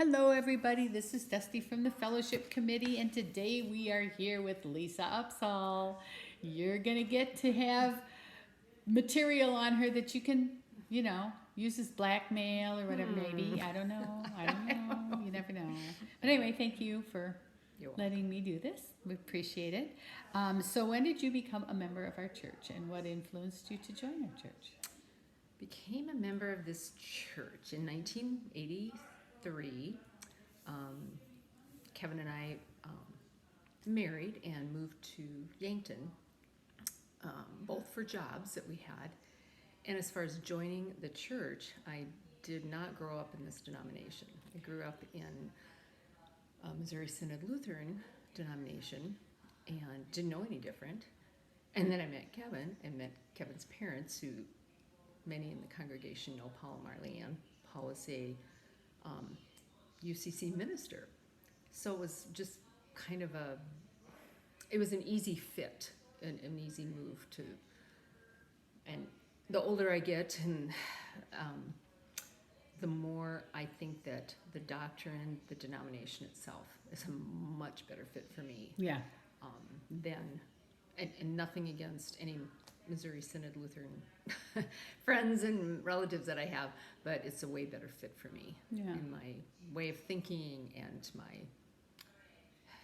Hello, everybody. This is Dusty from the Fellowship Committee, and today we are here with Lisa Opsahl. You're going to get to have material on her that you can, use as blackmail or whatever, maybe. I don't know. You never know. But anyway, thank you for letting me do this. We appreciate it. So, when did you become a member of our church, and what influenced you to join our church? Became a member of this church in 1983. Kevin and I married and moved to Yankton, both for jobs that we had. And as far as joining the church, I did not grow up in this denomination. I grew up in Missouri Synod Lutheran denomination and didn't know any different. And then I met Kevin and met Kevin's parents, who many in the congregation know Paul and Marlene. Paul was a UCC minister. So it was just kind of it was an easy fit, an easy move to, and the older I get and the more I think that the doctrine, the denomination itself is a much better fit for me. Yeah. Than, and nothing against any Missouri Synod Lutheran friends and relatives that I have, but it's a way better fit for me in my way of thinking and my,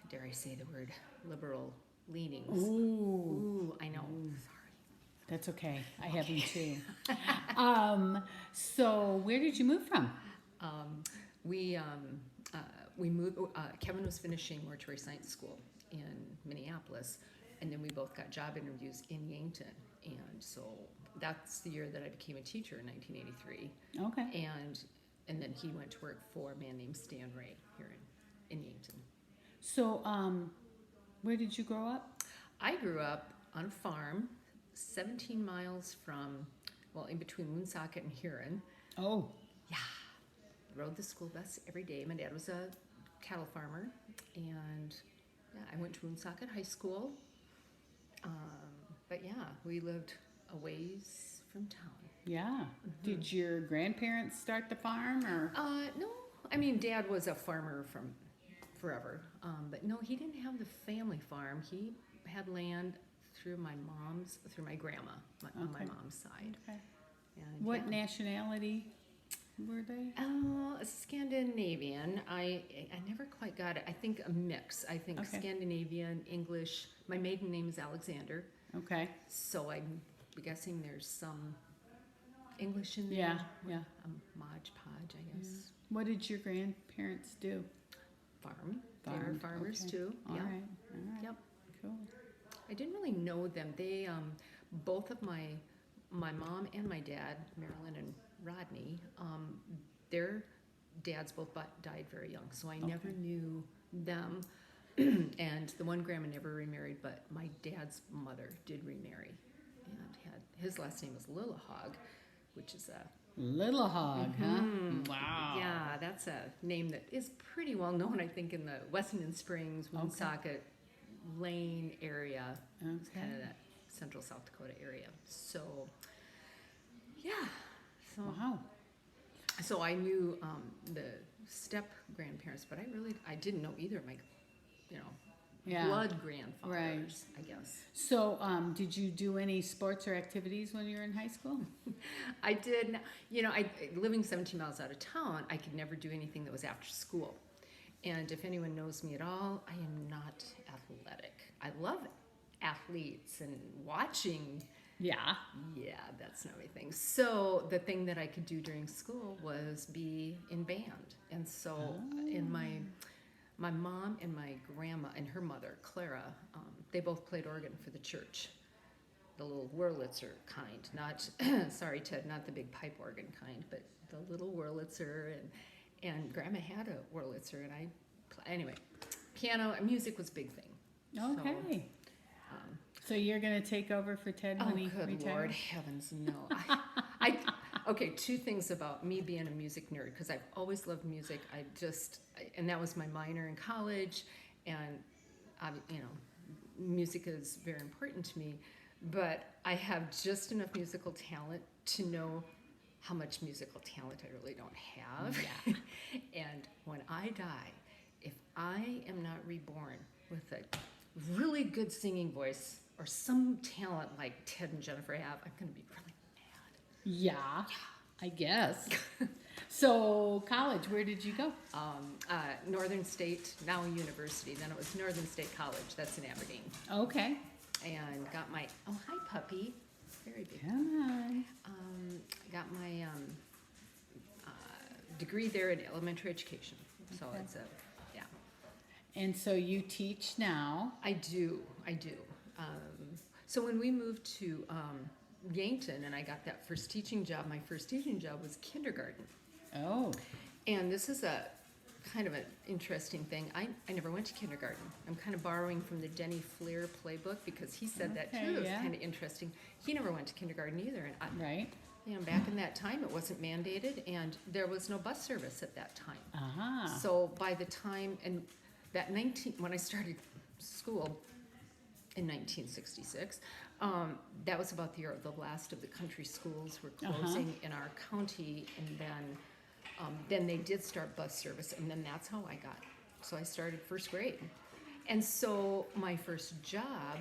dare I say the word, liberal leanings. Ooh, I know. Ooh. Sorry. That's okay. I have them too. So where did you move from? We moved. Kevin was finishing mortuary science school in Minneapolis, and then we both got job interviews in Yankton. And so that's the year that I became a teacher in 1983. Okay. And then he went to work for a man named Stan Ray here in Yankton. So where did you grow up? I grew up on a farm 17 miles from, in between Woonsocket and Huron. Oh. Yeah. Rode the school bus every day. My dad was a cattle farmer. And I went to Woonsocket High School. But we lived a ways from town. Yeah. Mm-hmm. Did your grandparents start the farm, or? No. I mean, Dad was a farmer from forever. But no, he didn't have the family farm. He had land through my grandma, on my mom's side. Okay. And, what nationality were they? Scandinavian. I never quite got it. I think a mix. I think Scandinavian, English. My maiden name is Alexander. Okay. So I'm guessing there's some English in there. Yeah. A Modge Podge, I guess. Yeah. What did your grandparents do? Farm. They were farmers too. All right. Yep. Cool. I didn't really know them. They, both of my mom and my dad, Marilyn and Rodney, their dads both died very young, so I never knew them. And the one grandma never remarried, but my dad's mother did remarry, and his last name was Lillehog, which is a Lillehog, huh? Wow. Yeah, that's a name that is pretty well known, I think, in the Wessenden Springs, Woonsocket, Lane area. It's kind of that central South Dakota area. So, Wow. So I knew the step grandparents, but I didn't know either of my, blood grandfathers, I guess. So, did you do any sports or activities when you were in high school? I did. Living 17 miles out of town, I could never do anything that was after school. And if anyone knows me at all, I am not athletic. I love athletes and watching. Yeah, that's not my thing. So the thing that I could do during school was be in band. And so in my mom and my grandma and her mother, Clara, they both played organ for the church. The little Wurlitzer kind, not, sorry Ted, not the big pipe organ kind, but the little Wurlitzer. And grandma had a Wurlitzer, and anyway, piano and music was a big thing. Okay. So you're going to take over for Ted when he retires? Good Lord heavens, no. Okay, two things about me being a music nerd, because I've always loved music. And that was my minor in college, and music is very important to me. But I have just enough musical talent to know how much musical talent I really don't have. Yeah. And when I die, if I am not reborn with a really good singing voice or some talent like Ted and Jennifer have, I'm going to be really mad. Yeah, I guess. So college, where did you go? Northern State, now university. Then it was Northern State College. That's in Aberdeen. Okay. And got my, oh, hi, puppy. Very big. Come on. Got my degree there in elementary education. So Okay. it's a, yeah. And so you teach now. I do. So when we moved to Yankton and I got that first teaching job, my first teaching job was kindergarten. Oh. And this is a kind of an interesting thing. I never went to kindergarten. I'm kind of borrowing from the Denny Fleer playbook because he said that Okay, too. It was yeah. kind of interesting. He never went to kindergarten either. And Right. back in that time, it wasn't mandated and there was no bus service at that time. Aha. So by the time, and that when I started school in 1966, that was about the year the last of the country schools were closing in our county, and then they did start bus service, and then that's how I got. So I started first grade, and so my first job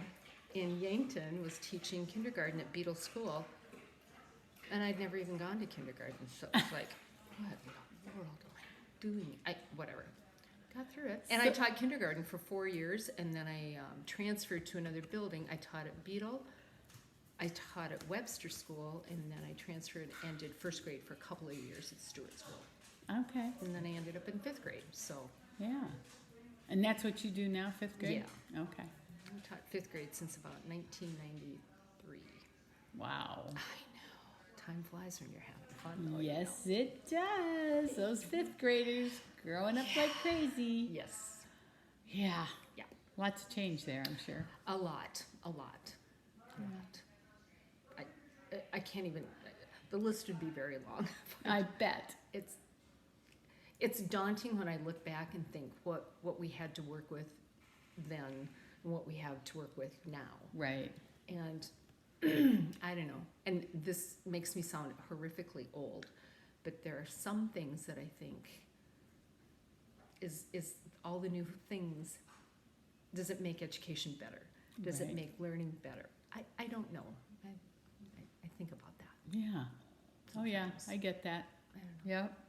in Yankton was teaching kindergarten at Beetle School, and I'd never even gone to kindergarten, so it's like, what in the world am I doing? Whatever. Got through it. And I taught kindergarten for 4 years, and then I transferred to another building. I taught at Beetle, I taught at Webster School, and then I transferred and did first grade for a couple of years at Stewart School. Okay. And then I ended up in fifth grade, so Yeah. And that's what you do now, fifth grade? yeah. Okay. I taught fifth grade since about 1993. Wow. I know. Time flies when you're having fun, though. Yes, it does. Those fifth graders growing up like crazy. Yes. Yeah. Yeah. Lots of change there, I'm sure. A lot. I can't even, the list would be very long. I bet. It's daunting when I look back and think what we had to work with then and what we have to work with now. Right. And I don't know. And this makes me sound horrifically old, but there are some things that I think is all the new things. Does it make education better? Does Right. it make learning better? I don't know. I think about that. Yeah. Oh, yeah. sometimes. I get that. I don't know. Yep.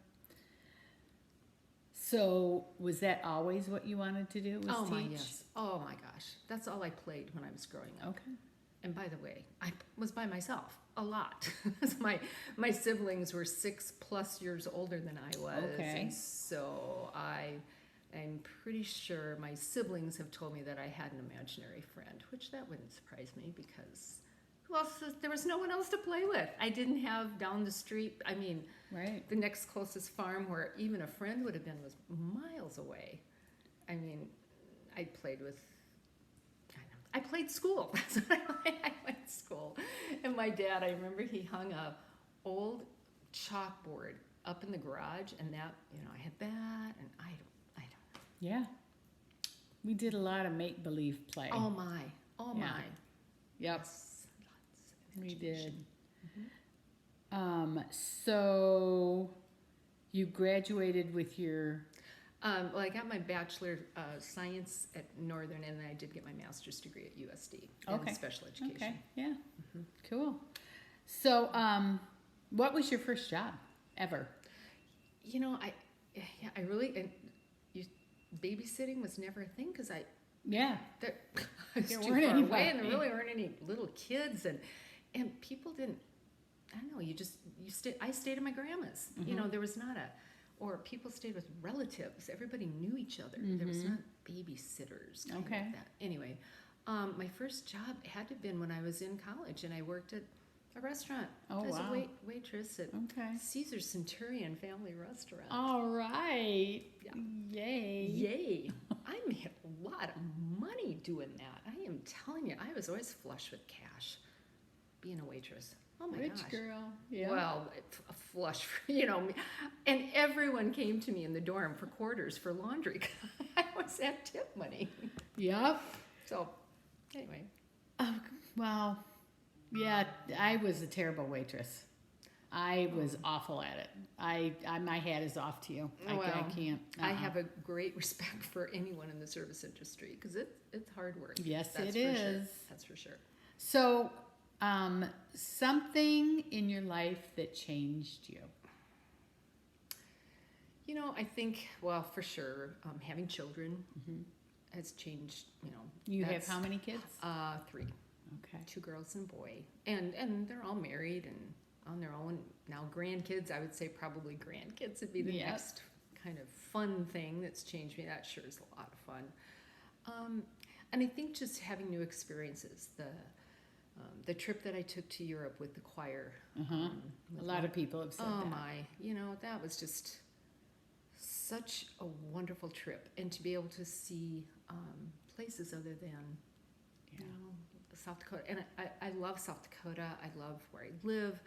So, was that always what you wanted to do? Was Oh teach? my yes. Oh my gosh. That's all I played when I was growing up. Okay. And by the way, I was by myself a lot. my siblings were 6+ years older than I was. Okay. And so I'm pretty sure my siblings have told me that I had an imaginary friend, which that wouldn't surprise me because there was no one else to play with. I didn't have down the street. I mean, Right. the next closest farm where even a friend would have been was miles away. I mean, I played school. That's what I went to school. And my dad, I remember he hung a old chalkboard up in the garage, and that, I had that, and I don't know. Yeah. We did a lot of make-believe play. Oh my. Yeah. Yep. Yes. Lots of We imagination. did. So you graduated with your... Well, I got my Bachelor of Science at Northern, and then I did get my master's degree at USD Okay. in special education. Okay, yeah. Cool. So, what was your first job ever? I really, babysitting was never a thing because I Yeah. was There too weren't far anybody. away, and there really weren't any little kids, and people didn't. I don't know. I stayed at my grandma's. There was not or people stayed with relatives. Everybody knew each other. There was not babysitters. Kind Okay. of that. Anyway, my first job had to have been when I was in college, and I worked at a restaurant. Oh, I was wow. a waitress at Okay. Caesar Centurion Family Restaurant. All right. Yeah. Yay. Yay! I made a lot of money doing that. I am telling you, I was always flush with cash being a waitress. Oh my Rich gosh. girl. Yeah. Well, a flush, and everyone came to me in the dorm for quarters for laundry. I always had tip money. Yep. So, anyway. Well, yeah, I was a terrible waitress. I was awful at it. My hat is off to you. I Well, can't. I have a great respect for anyone in the service industry because it's hard work. Yes, That's it for sure. is. That's for sure. So, something in your life that changed you. You know, I think, well, for sure, having children has changed, you know. You have that's- how many kids? 3. Okay. 2 girls and a boy. And they're all married and on their own. Now grandkids, I would say probably grandkids would be the Yep. next kind of fun thing that's changed me. That sure is a lot of fun. And I think just having new experiences. The trip that I took to Europe with the choir. A lot of people have said Oh that. my, you know, that was just such a wonderful trip. And to be able to see places other than, Yeah. you know, South Dakota. And I love South Dakota. I love where I live.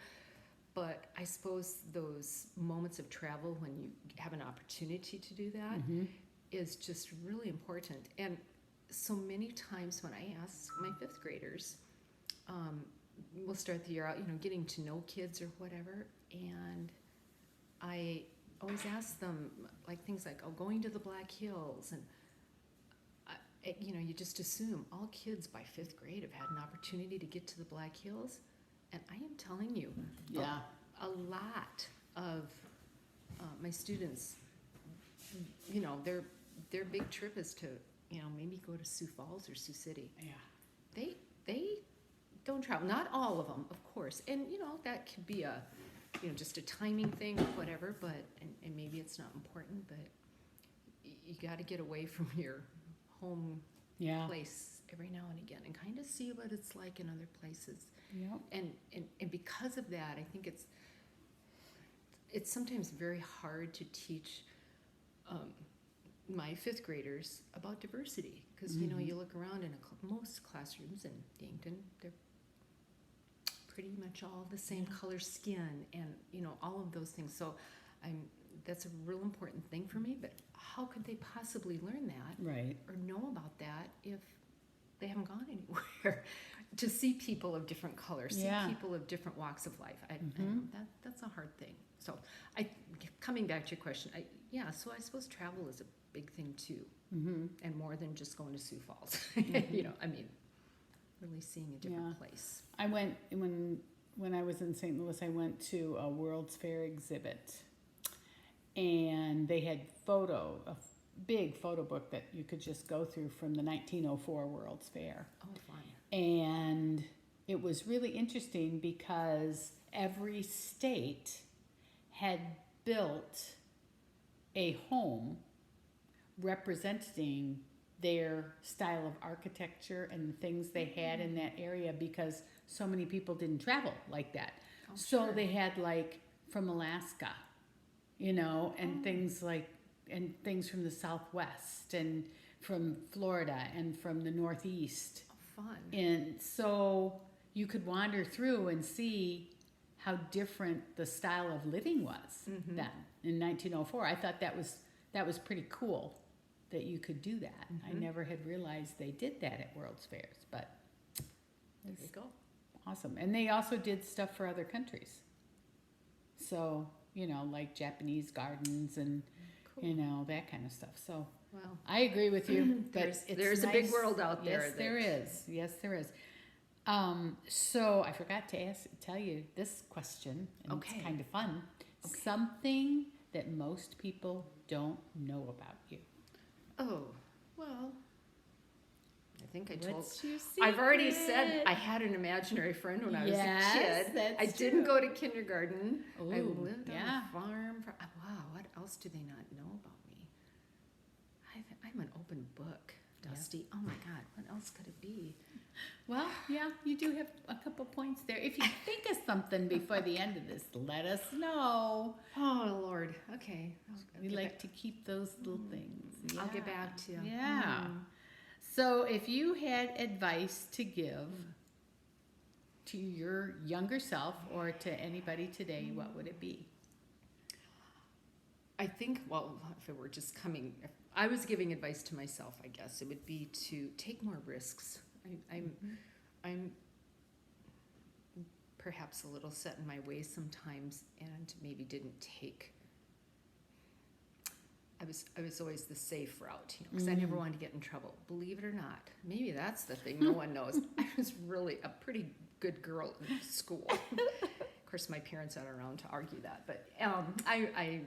But I suppose those moments of travel when you have an opportunity to do that is just really important. And so many times when I ask my 5th graders, we'll start the year out, you know, getting to know kids or whatever. And I always ask them like things like, oh, going to the Black Hills. And, you know, you just assume all kids by 5th grade have had an opportunity to get to the Black Hills. And I am telling you, Yeah. a lot of my students, you know, their big trip is to, you know, maybe go to Sioux Falls or Sioux City. Yeah. They don't travel. Not all of them, of course. And, you know, that could be a, you know, just a timing thing or whatever, but, and maybe it's not important, but you got to get away from your home Yeah. place every now and again and kind of see what it's like in other places. Yep. And because of that, I think it's sometimes very hard to teach my 5th graders about diversity because you know you look around in most classrooms in Yankton, they're pretty much all the same color skin and you know all of those things. So that's a real important thing for me. But how could they possibly learn that Right. or know about that if they haven't gone anywhere? To see people of different colors, see Yeah. people of different walks of life. I know that's a hard thing. So, coming back to your question, so I suppose travel is a big thing too, and more than just going to Sioux Falls. You know, I mean, really seeing a different place. I went when I was in St. Louis. I went to a World's Fair exhibit, and they had a big photo book that you could just go through from the 1904 World's Fair. Oh, fun. And it was really interesting because every state had built a home representing their style of architecture and the things they had in that area because so many people didn't travel like that. Oh, So sure. they had like from Alaska, you know, and things from the Southwest and from Florida and from the Northeast. Oh, fun. And so you could wander through and see how different the style of living was then in 1904. I thought that was pretty cool that you could do that. I never had realized they did that at World's Fairs, but There you go. awesome. And they also did stuff for other countries. So, you know, like Japanese gardens and, Cool. you know, that kind of stuff. So Well, I agree with you. But there's a big world out there. Yes, there is. Yes, there is. So I forgot to tell you this question, and Okay. it's kind of fun. Okay. Something that most people don't know about you. Oh, well, I think I told. What's your I've already secret? said I had an imaginary friend when I was Yes, a kid. that's I didn't true. go to kindergarten. I Ooh, lived on yeah. a farm. Wow, what else do they not know about me? I'm an open book, Dusty. Oh my God, what else could it be? Well, yeah, you do have a couple points there. If you think of something before the end of this, let us know. Oh Lord. Okay. We like to keep those little things. I'll get Yeah. back to you. Yeah. So if you had advice to give to your younger self or to anybody today, what would it be? I think, well, if it were just coming, if I was giving advice to myself, I guess it would be to take more risks. I'm perhaps a little set in my ways sometimes, and maybe didn't take. I was always the safe route, because I never wanted to get in trouble. Believe it or not, maybe that's the thing no one knows. I was really a pretty good girl in school. Of course, my parents aren't around to argue that, but I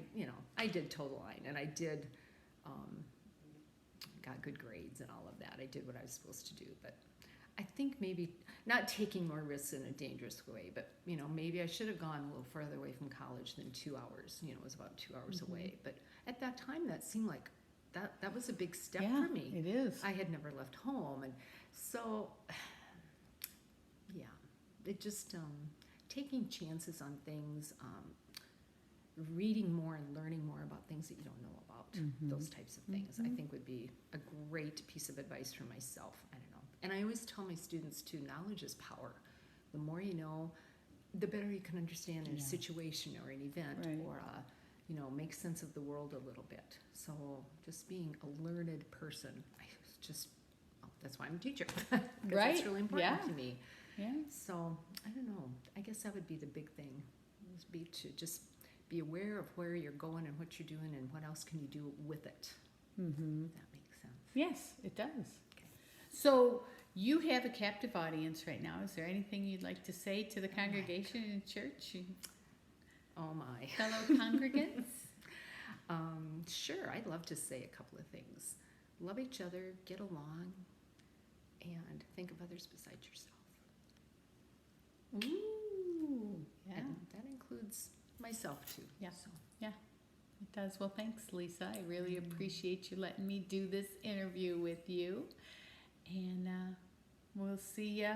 did toe the line, and I did got good grades and all of that. I did what I was supposed to do, but I think maybe not taking more risks in a dangerous way, but maybe I should have gone a little further away from college than 2 hours. It was about 2 hours away, but at that time that seemed like that was a big step for me. It is. I had never left home, and so it just taking chances on things, reading more and learning more about things that you don't know about, those types of things, I think would be a great piece of advice for myself. I don't know. And I always tell my students too, knowledge is power. The more you know, the better you can understand in a situation or an event, or make sense of the world a little bit. So just being a learned person, that's why I'm a teacher. That's really important to me. Yeah. So I don't know. I guess that would be the big thing, is to just be aware of where you're going and what you're doing, and what else can you do with it. If that makes sense. Yes, it does. Okay. So you have a captive audience right now. Is there anything you'd like to say to the congregation in church? Oh my. Fellow congregants? Sure, I'd love to say a couple of things. Love each other, get along, and think of others besides yourself. Ooh, yeah. And that includes myself too. Yeah. So. Yeah, it does. Well, thanks, Lisa. I really appreciate you letting me do this interview with you. And we'll see you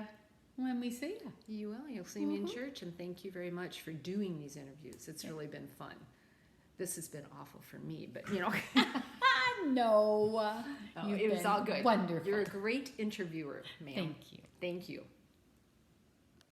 when we see you. You will. You'll see me in church. And thank you very much for doing these interviews. It's really been fun. This has been awful for me, but No. It was all good. Wonderful. You're a great interviewer, ma'am. Thank you. Thank you.